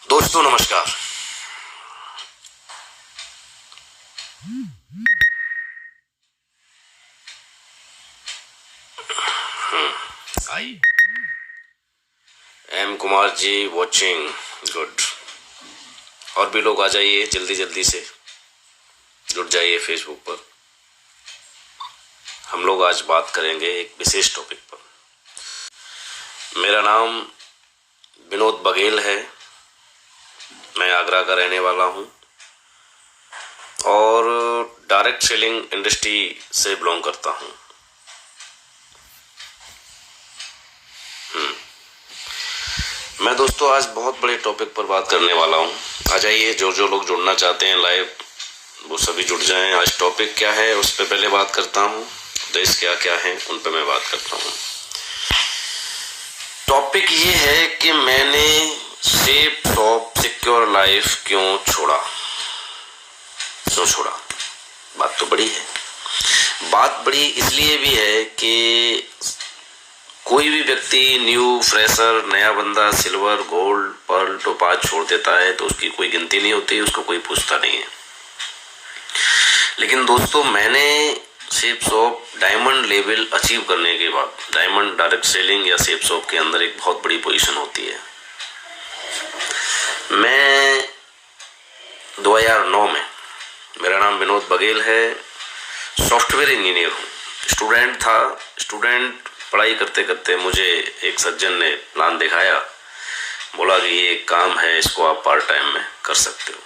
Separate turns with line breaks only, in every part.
दोस्तों नमस्कार। I am Kumar ji watching good. और भी लोग आ जाइए, जल्दी जल्दी से जुड़ जाइए फेसबुक पर। हम लोग आज बात करेंगे एक विशेष टॉपिक पर। मेरा नाम विनोद बघेल है, मैं आगरा का रहने वाला हूँ और डायरेक्ट सेलिंग इंडस्ट्री से बिलोंग करता हूँ। मैं दोस्तों आज बहुत बड़े टॉपिक पर बात करने वाला हूँ। आ जाइए, जो लोग जुड़ना चाहते हैं लाइव वो सभी जुड़ जाएं। आज टॉपिक क्या है उस पर पहले बात करता हूँ, देश क्या क्या है उन पर मैं बात करता हूँ। टॉपिक ये है कि मैंने सेफ शॉप सिक्योर लाइफ क्यों छोड़ा। बात तो बड़ी है। बात बड़ी इसलिए भी है कि कोई भी व्यक्ति न्यू फ्रेशर, नया बंदा सिल्वर, गोल्ड, पर्ल, टोपाज छोड़ देता है तो उसकी कोई गिनती नहीं होती, उसको कोई पूछता नहीं है। लेकिन दोस्तों मैंने safe shop diamond level achieve करने के बाद, डायमंड डायरेक्ट सेलिंग या सेफ शॉप के अंदर एक बहुत बड़ी पोजीशन होती है। मैं 2009 में, मेरा नाम विनोद बघेल है, सॉफ्टवेयर इंजीनियर हूँ। स्टूडेंट पढ़ाई करते करते मुझे एक सज्जन ने प्लान दिखाया, बोला कि ये एक काम है, इसको आप पार्ट टाइम में कर सकते हो।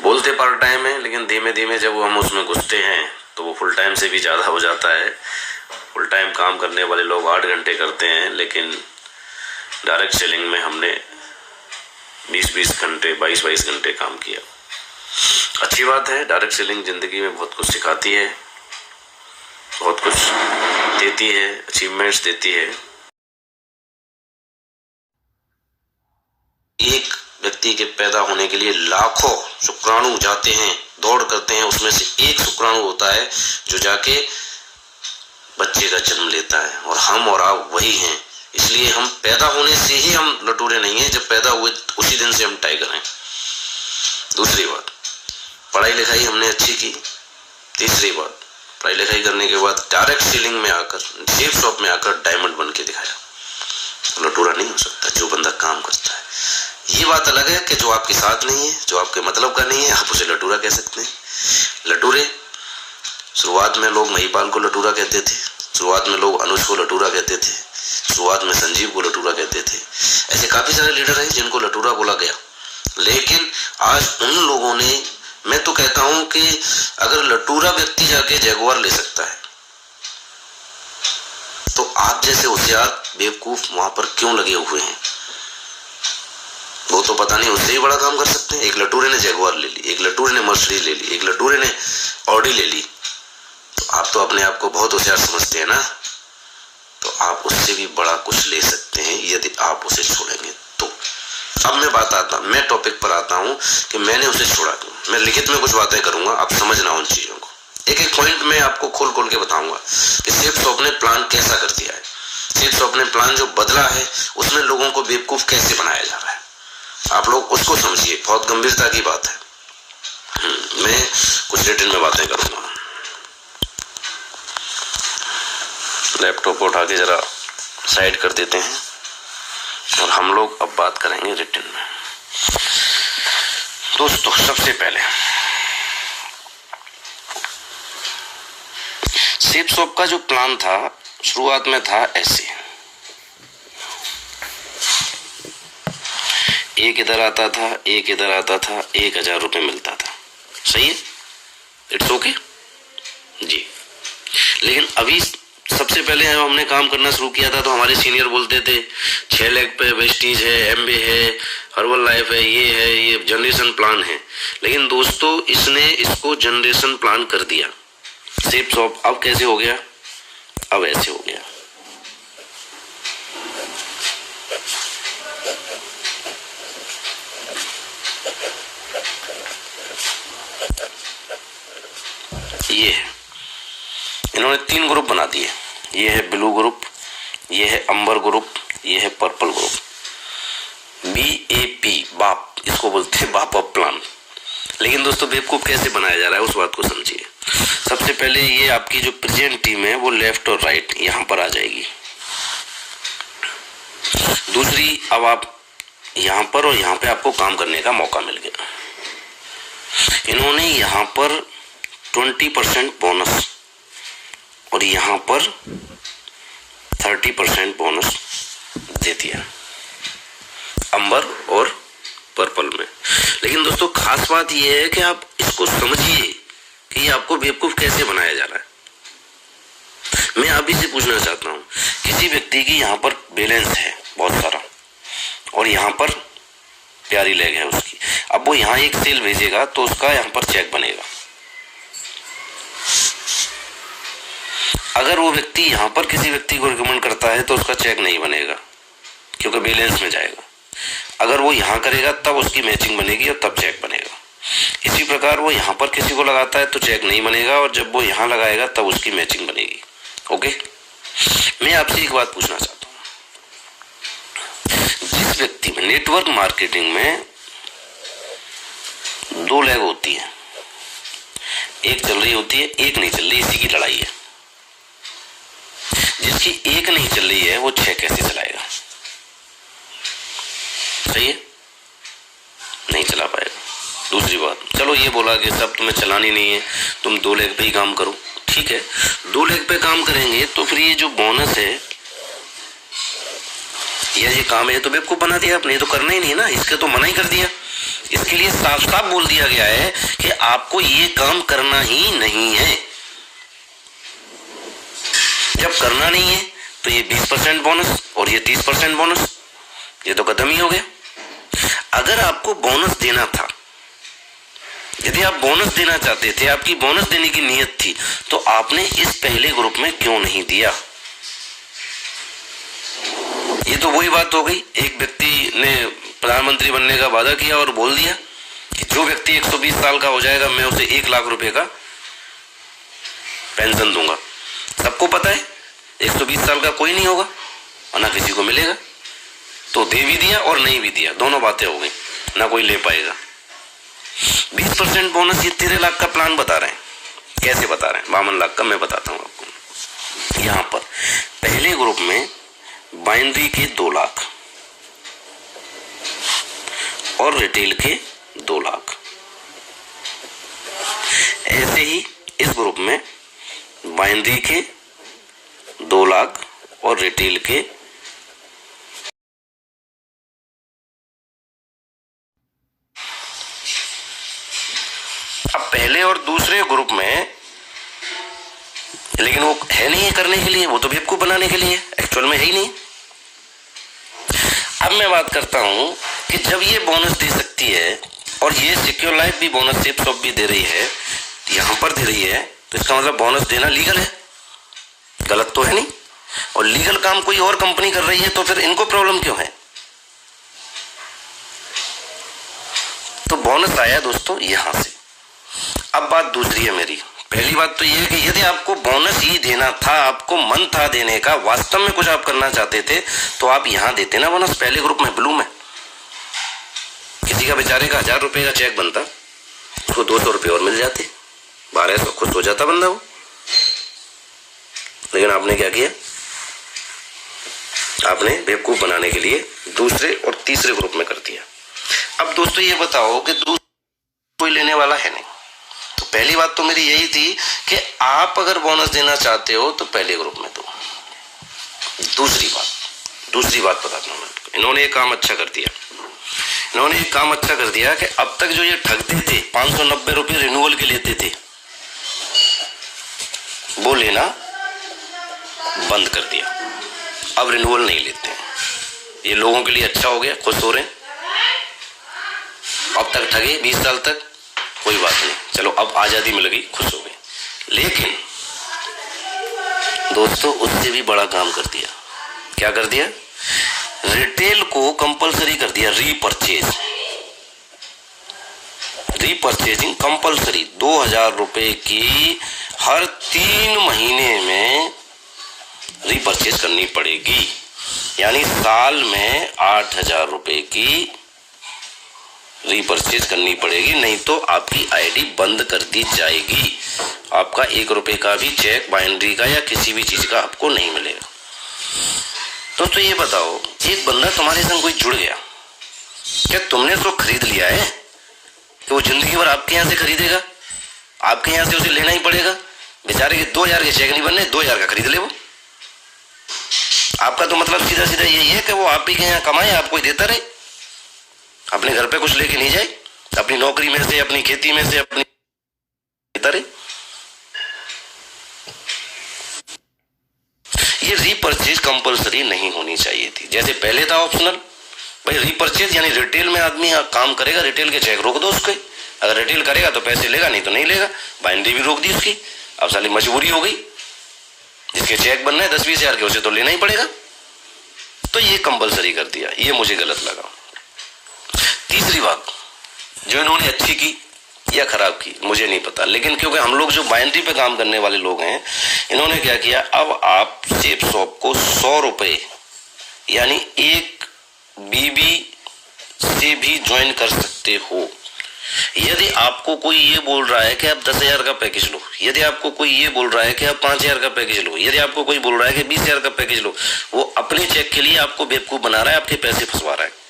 बोलते पार्ट टाइम है, लेकिन धीमे धीमे जब हम उसमें घुसते हैं तो वो फुल टाइम से भी ज़्यादा हो जाता है। फुल टाइम काम करने वाले लोग 8 घंटे करते हैं, लेकिन डायरेक्ट सेलिंग में हमने 20-20 घंटे, 22-22 घंटे काम किया। अच्छी बात है, डायरेक्ट सेलिंग ज़िंदगी में बहुत कुछ सिखाती है, बहुत कुछ देती है, अचीवमेंट्स देती है। एक व्यक्ति के पैदा होने के लिए लाखों शुक्राणु जाते हैं, दौड़ करते हैं, उसमें से एक शुक्राणु होता है जो जाके बच्चे का जन्म लेता है, और हम और आप वही हैं। इसलिए हम पैदा होने से ही हम लटूरे नहीं हैं, जब पैदा हुए उसी दिन से हम टाइगर हैं। दूसरी बात, पढ़ाई लिखाई हमने अच्छी की। तीसरी बात, पढ़ाई लिखाई करने के बाद डायरेक्ट सेलिंग में आकर, सेफ शॉप में आकर डायमंड बन के दिखाया। लटूरा नहीं हो सकता जो बंदा काम करता है। ये बात अलग है कि जो आपके साथ नहीं है, जो आपके मतलब का नहीं है, आप उसे लटूरा कह सकते हैं। लटूरे शुरुआत में लोग महिपाल को लटूरा कहते थे, शुरुआत में लोग अनुज को लटूरा कहते थे, शुरुआत में संजीव को लटूरा कहते थे। ऐसे काफी सारे लीडर हैं जिनको लटूरा बोला गया। लेकिन आज उन लोगों ने, मैं तो कहता हूं कि अगर लटूरा व्यक्ति जाके जगुआर ले सकता है तो आप जैसे होशियार बेवकूफ वहां पर क्यों लगे हुए हैं? वो तो पता नहीं उससे ही बड़ा काम कर सकते हैं। एक लटूरे ने जगुआर ले ली, एक लटूरे ने मर्सिडीज ले ली, एक लटूरे ने ऑडी ले ली, तो आप तो अपने आप को बहुत होशियार समझते हैं ना। तो आप उससे भी बड़ा कुछ ले सकते हैं यदि आप उसे छोड़ेंगे तो। अब मैं टॉपिक पर आता हूं कि मैंने उसे छोड़ा क्यों। मैं लिखित में कुछ बातें करूंगा, आप समझना उन चीजों को। एक एक पॉइंट में आपको खोल के बताऊंगा कि सेफ शॉप ने प्लान कैसा कर दिया है। सेफ शॉप ने प्लान जो बदला है उसमें लोगों को बेवकूफ कैसे बनाया जा रहा है, आप लोग उसको समझिए। बहुत गंभीरता की बात है। मैं कुछ रिटर्न में बातें करूंगा। लैपटॉप को उठा के जरा साइड कर देते हैं और हम लोग अब बात करेंगे रिटर्न में। दोस्तों सबसे पहले सेफ शॉप का जो प्लान था शुरुआत में था ऐसे, एक इधर आता था, एक इधर आता था, 1000 रुपये मिलता था। सही है, इट्स ओके जी। लेकिन अभी सबसे पहले जब हमने काम करना शुरू किया था तो हमारे सीनियर बोलते थे 6 लाख पे वेस्टीज है, एमबे है, हर्बल लाइफ है, ये जनरेशन प्लान है। लेकिन दोस्तों इसने इसको जनरेशन प्लान कर दिया। सेफ शॉप अब कैसे हो गया? अब ऐसे हो गया। ये है, इन्होंने 3 ग्रुप बना दिए। ये है ब्लू ग्रुप, ये है अंबर ग्रुप, ये है पर्पल ग्रुप। BAP बाप, इसको बोलते हैं बाप ऑफ प्लान। लेकिन दोस्तों बेवकूफ कैसे बनाया जा रहा है उस बात को समझिए। सबसे पहले ये आपकी जो प्रेजेंट टीम है वो लेफ्ट और राइट यहां पर आ जाएगी। दूसरी, अब आप यहां पर और यहां पे आपको काम करने का मौका मिल गया। इन्होंने यहां पर 20% बोनस और यहां पर 30% बोनस दे दिया अंबर और पर्पल में। लेकिन दोस्तों खास बात यह है कि आप इसको समझिए कि ये आपको बेवकूफ कैसे बनाया जा रहा है। मैं आप ही से पूछना चाहता हूं, किसी व्यक्ति की यहां पर बैलेंस है बहुत सारा और यहां पर प्यारी लेग है उसकी, अब वो यहां एक सेल भेजेगा तो उसका यहां पर चेक बनेगा। अगर वो व्यक्ति यहां पर किसी व्यक्ति को रिकमेंड करता है तो उसका चेक नहीं बनेगा क्योंकि बैलेंस में जाएगा। अगर वो यहां करेगा तब उसकी मैचिंग बनेगी और तब चेक बनेगा। इसी प्रकार वो यहां पर किसी को लगाता है तो चेक नहीं बनेगा और जब वो यहां लगाएगा तब उसकी मैचिंग बनेगी। ओके, मैं आपसे एक बात पूछना चाहता हूं, जिस व्यक्ति में नेटवर्क मार्केटिंग में 2 लेग होती है, एक चल रही होती है, एक नहीं चल रही, इसी की लड़ाई है। जिसकी एक नहीं चल रही है वो 6 कैसे चलाएगा? सही है, नहीं चला पाएगा। दूसरी बात, चलो ये बोला कि सब तुम्हें चलानी नहीं है, तुम 2 लेग पे ही काम करो, ठीक है, 2 लेग पे काम करेंगे तो फिर ये जो बोनस है या ये काम है तो बेवकूफ बना दिया आपने, तो करना ही नहीं ना, इसके तो मना ही कर दिया। इसके लिए साफ साफ बोल दिया गया है कि आपको ये काम करना ही नहीं है। जब करना नहीं है तो ये 20% बोनस और ये 30% बोनस, ये तो खत्म ही हो गया। अगर आपको बोनस देना था, यदि आप बोनस देना चाहते थे, आपकी बोनस देने की नीयत थी, तो आपने इस पहले ग्रुप में क्यों नहीं दिया? ये तो वही बात हो गई, एक व्यक्ति ने प्रधानमंत्री बनने का वादा किया और बोल दिया कि जो व्यक्ति 120 साल का हो जाएगा मैं उसे 1 लाख रुपए का पेंशन दूंगा। सबको पता है 120 साल का कोई नहीं होगा और ना किसी को मिलेगा, तो दे भी दिया और नहीं भी दिया, दोनों बातें हो गई, ना कोई ले पाएगा। 20% बोनस, ये 13 लाख का प्लान बता रहे हैं। कैसे बता रहे हैं? 52 लाख का मैं बताता हूं आपको। यहां पर पहले ग्रुप में बाइनरी के 2 लाख और रिटेल के 2 लाख। ऐसे ही इस ग्रुप में बाइनरी के 2 लाख और रिटेल के अब पहले और दूसरे ग्रुप में, लेकिन वो है नहीं है करने के लिए, वो तो बेवकूफ बनाने के लिए, एक्चुअल में है ही नहीं। अब मैं बात करता हूं कि जब ये बोनस दे सकती है और ये सिक्योर लाइफ भी बोनस सिप सब भी दे रही है, यहां पर दे रही है, तो इसका मतलब बोनस देना लीगल है, गलत तो है नहीं। और लीगल काम कोई और कंपनी कर रही है तो फिर इनको प्रॉब्लम क्यों है? तो बोनस आया दोस्तों यहां से। अब बात दूसरी है मेरी। पहली बात तो यह है कि यदि आपको बोनस ही देना था, आपको मन था देने का, वास्तव में कुछ आप करना चाहते थे, तो आप यहां देते ना बोनस, पहले ग्रुप में ब्लू में। किसी का बेचारे का 1000 रुपए का चेक बनता, उसको 200 रुपए और मिल जाते, 1200, खुश हो जाता बंदा वो। लेकिन आपने क्या किया? आपने बेवकूफ बनाने के लिए दूसरे और तीसरे ग्रुप में कर दिया। अब दोस्तों ये बताओ कि कोई लेने वाला है नहीं, तो पहली बात तो मेरी यही थी कि आप अगर बोनस देना चाहते हो तो पहले ग्रुप में दो। दूसरी बात बताता हूं मैं। इन्होंने एक काम अच्छा कर दिया कि अब तक जो ये ठगते थे, 590 रुपये रिन्यूअल के लेते थे, वो लेना बंद कर दिया। अब रिन्यूअल नहीं लेते हैं। ये लोगों के लिए अच्छा हो गया, खुश हो रहे हैं। अब तक ठगे 20 साल तक, कोई बात नहीं, चलो अब आजादी मिल गई, खुश हो गए। लेकिन दोस्तों उससे भी बड़ा काम कर दिया। क्या कर दिया? रिटेल को कंपलसरी कर दिया, रीपरचेजिंग कंपलसरी। 2000 रुपए की हर 3 महीने में रीपरचेज करनी पड़ेगी, यानी साल में 8000 रुपए की रीपरचेज करनी पड़ेगी, नहीं तो आपकी आईडी बंद कर दी जाएगी। आपका 1 रुपए का भी चेक बाइनरी का या किसी भी चीज का आपको नहीं मिलेगा। तो ये बताओ, एक बंदा तुम्हारे संग कोई जुड़ गया, क्या तुमने उसको खरीद लिया है कि वो जिंदगी भर आपके यहाँ से खरीदेगा? आपके यहाँ से उसे लेना ही पड़ेगा। बेचारे के 2000 के चेक नहीं बनने, 2000 का खरीद ले वो। आपका तो मतलब सीधा सीधा यही है कि वो आप ही के यहाँ कमाए, आपको ही देता रहे, अपने घर पे कुछ लेके नहीं जाए, अपनी नौकरी में से, अपनी खेती में से, अपनी देता रहे। ये रीपरचेज कंपलसरी नहीं होनी चाहिए थी, जैसे पहले था ऑप्शनल। भाई रीपरचेज यानी रिटेल में आदमी काम करेगा, रिटेल के चेक रोक दो उसके, अगर रिटेल करेगा तो पैसे लेगा, नहीं तो नहीं लेगा। बाइनरी भी रोक दी उसकी, अब साली मजबूरी हो गई, जिसके चेक बनना है 10-20 हजार के उसे तो लेना ही पड़ेगा। तो ये कंपलसरी कर दिया, ये मुझे गलत लगा। तीसरी बात जो इन्होंने अच्छी की या खराब की मुझे नहीं पता, लेकिन क्योंकि हम लोग जो बाइनरी पे काम करने वाले लोग हैं, इन्होंने क्या किया, अब आप सेफ शॉप को 100 रुपए यानी एक बीबी से भी ज्वाइन कर सकते हो। यदि आपको कोई ये बोल रहा है कि आप 10,000 का पैकेज लो, यदि आपको कोई ये बोल रहा है कि आप 5,000 का पैकेज लो, यदि आपको कोई बोल रहा है कि 20,000 का पैकेज लो, वो अपने चेक के लिए आपको बेवकूफ बना रहा है, आपके पैसे फंसवा रहा है।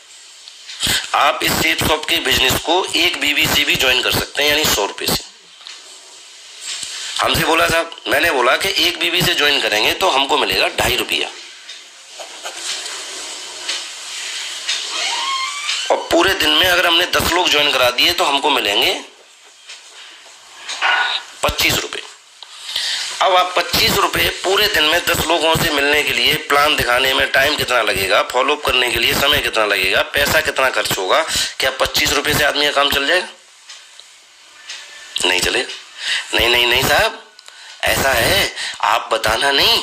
आप इस सेफ शॉप के बिजनेस को एक बीबी से भी ज्वाइन कर सकते हैं, यानी 100 रुपए से। हमसे बोला साहब, मैंने बोला कि एक बीबी से ज्वाइन करेंगे तो हमको मिलेगा 2.5 रुपया, और पूरे दिन में अगर हमने 10 लोग ज्वाइन करा दिए तो हमको मिलेंगे 25 रुपए। अब आप 25 रुपए पूरे दिन में 10 लोगों से मिलने के लिए, प्लान दिखाने में टाइम कितना लगेगा, फॉलोअप करने के लिए समय कितना लगेगा, पैसा कितना खर्च होगा, क्या 25 रुपए से आदमी का काम चल जाएगा? नहीं चलेगा। नहीं साहब, ऐसा है, आप बताना नहीं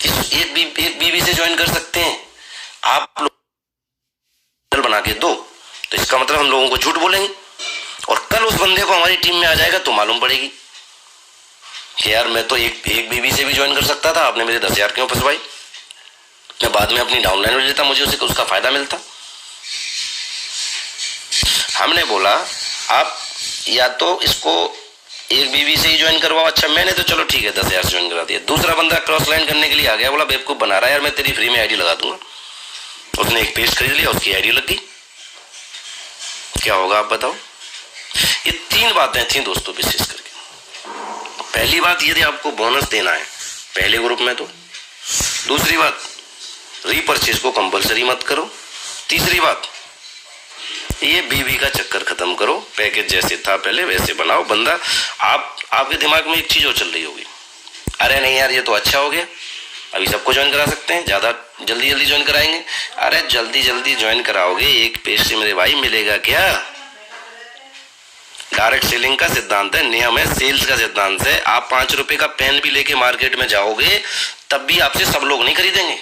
कि एक बीबी से ज्वाइन कर सकते हैं, आप लोग बना के दो, तो इसका मतलब हम लोगों को झूठ बोलेंगे, और कल उस बंदे को हमारी टीम में आ जाएगा तो मालूम पड़ेगी कि यार मैं तो एक बीबी से भी ज्वाइन कर सकता था, आपने मेरे 10,000 क्यों फंसवाई? मैं बाद में अपनी डाउनलाइन ले लेता, मुझे उसका फायदा मिलता। हमने बोला आप या तो इसको एक बीबी से ही ज्वाइन करवाओ। अच्छा, मैंने तो चलो ठीक है 10,000 से ज्वाइन करा दिया। दूसरा बंदा क्रॉस लाइन करने के लिए आ गया, बोला बेवकूफ बना रहा है यार, मैं तेरी फ्री में आईडी लगा दूंगा। उसने एक पेज खरीद लिया, उसकी आईडी लग गई, क्या होगा आप बताओ? ये 3 बातें थी दोस्तों विशेष करके। पहली बात, यदि आपको बोनस देना है पहले ग्रुप में तो। दूसरी बात, रीपरचेज को कंपलसरी मत करो। तीसरी बात, ये बीबी का चक्कर खत्म करो, पैकेज जैसे था पहले वैसे बनाओ। बंदा आपके दिमाग में एक चीज और चल रही होगी, अरे नहीं यार ये तो अच्छा हो गया, अभी सबको ज्वाइन करा सकते हैं, ज्यादा जल्दी ज्वाइन कराएंगे। अरे जल्दी ज्वाइन कराओगे, एक पेज से मेरे भाई मिलेगा क्या? डायरेक्ट सेलिंग का सिद्धांत है, नियम है, सेल्स का सिद्धांत है। आप 5 रुपए का पेन भी लेके मार्केट में जाओगे तब भी आपसे सब लोग नहीं खरीदेंगे,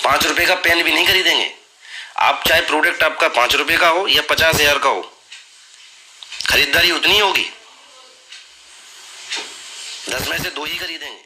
5 रुपए का पेन भी नहीं खरीदेंगे। आप चाहे प्रोडक्ट आपका 5 रुपए का हो या 50,000 का हो, खरीदारी उतनी होगी, 10 में से 2 ही खरीदेंगे।